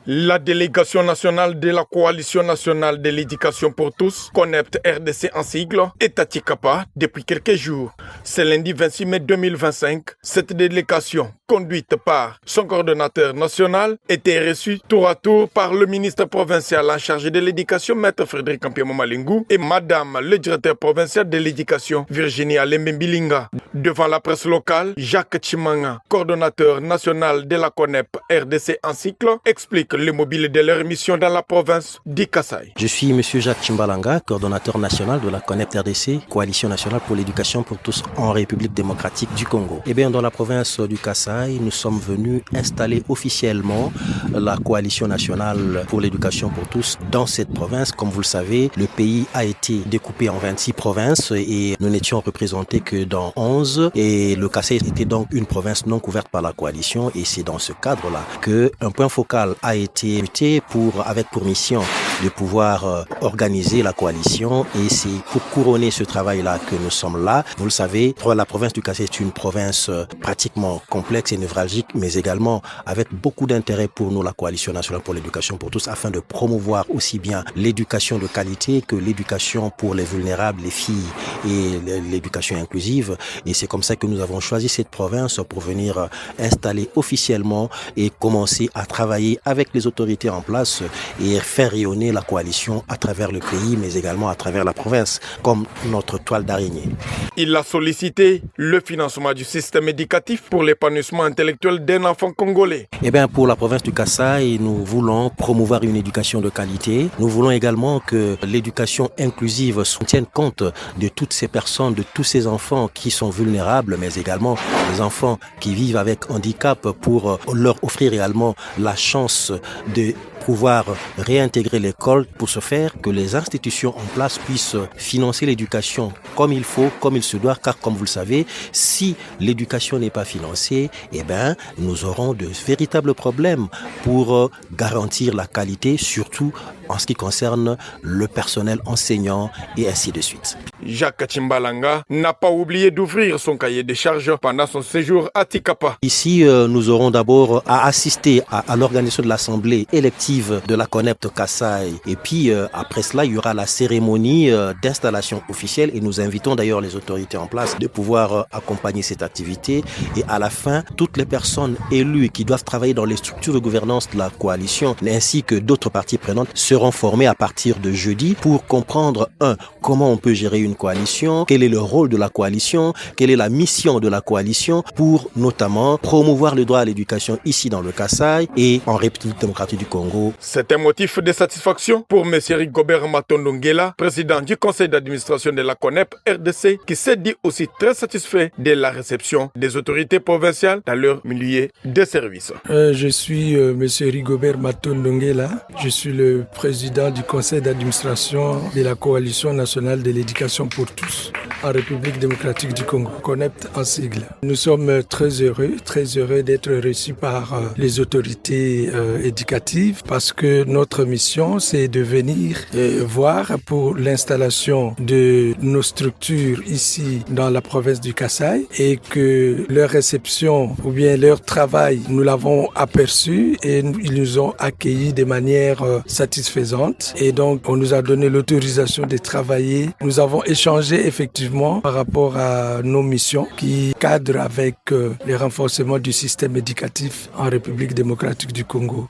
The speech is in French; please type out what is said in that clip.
La délégation nationale de la Coalition nationale de l'éducation pour tous, CONEPT RDC en sigle, est à Tikapa depuis quelques jours. C'est lundi 26 mai 2025. Cette délégation, conduite par son coordonnateur national, était reçue tour à tour par le ministre provincial en charge de l'éducation, Maître Frédéric Ampiemo Malingou, et Madame le directeur provincial de l'éducation, Virginie Alembe-Bilinga. Devant la presse locale, Jacques Chimanga, coordonnateur national de la CONEP RDC en cycle, explique le mobile de leur mission dans la province du Kasaï. Je suis M. Jacques Chimbalanga, coordonnateur national de la CONEP RDC, Coalition nationale pour l'éducation pour tous en République démocratique du Congo. Eh bien, dans la province du Kasaï, nous sommes venus installer officiellement la Coalition nationale pour l'éducation pour tous dans cette province. Comme vous le savez, le pays a été découpé en 26 provinces et nous n'étions représentés que dans 11. Et le Kasaï était donc une province non couverte par la coalition et c'est dans ce cadre-là qu'un point focal a été muté avec pour mission de pouvoir organiser la coalition et c'est pour couronner ce travail-là que nous sommes là. Vous le savez, la province du Kasaï est une province pratiquement complexe et névralgique, mais également avec beaucoup d'intérêt pour nous, la Coalition nationale pour l'éducation pour tous, afin de promouvoir aussi bien l'éducation de qualité que l'éducation pour les vulnérables, les filles et l'éducation inclusive. Et c'est comme ça que nous avons choisi cette province pour venir installer officiellement et commencer à travailler avec les autorités en place et faire rayonner la coalition à travers le pays, mais également à travers la province, comme notre toile d'araignée. Il a sollicité le financement du système éducatif pour l'épanouissement intellectuel d'un enfant congolais. Eh bien, pour la province du Kasaï, nous voulons promouvoir une éducation de qualité. Nous voulons également que l'éducation inclusive tienne compte de toutes ces personnes, de tous ces enfants qui sont vulnérables, mais également les enfants qui vivent avec handicap pour leur offrir également la chance de pouvoir réintégrer l'école pour ce faire que les institutions en place puissent financer l'éducation comme il faut, comme il se doit, car comme vous le savez, si l'éducation n'est pas financée, eh bien, nous aurons de véritables problèmes pour garantir la qualité, surtout en ce qui concerne le personnel enseignant et ainsi de suite. Jacques Chimbalanga n'a pas oublié d'ouvrir son cahier de charges pendant son séjour à Tikapa. Ici, nous aurons d'abord à assister à l'organisation de l'assemblée élective de la CONEPT Kasaï. Et puis, après cela, il y aura la cérémonie d'installation officielle et nous invitons d'ailleurs les autorités en place de pouvoir accompagner cette activité. Et à la fin, toutes les personnes élues qui doivent travailler dans les structures de gouvernance de la coalition ainsi que d'autres parties prenantes seront formées à partir de jeudi pour comprendre, comment on peut gérer une coalition, quel est le rôle de la coalition, quelle est la mission de la coalition pour notamment promouvoir le droit à l'éducation ici dans le Kasaï et en République démocratique du Congo. C'est un motif de satisfaction pour M. Rigobert Matondongela, président du conseil d'administration de la CONEP RDC, qui s'est dit aussi très satisfait de la réception des autorités provinciales dans leur milieu de service. Je suis M. Rigobert Matondongela, je suis le président du conseil d'administration de la Coalition nationale de l'éducation pour tous en République démocratique du Congo, CONEPT en sigle. Nous sommes très heureux d'être reçus par les autorités éducatives parce que notre mission, c'est de venir voir pour l'installation de nos structures ici dans la province du Kasaï et que leur réception ou bien leur travail, nous l'avons aperçu et ils nous ont accueillis de manière satisfaisante et donc on nous a donné l'autorisation de travailler. Nous avons échangé effectivement par rapport à nos missions qui cadrent avec le renforcement du système éducatif en République démocratique du Congo.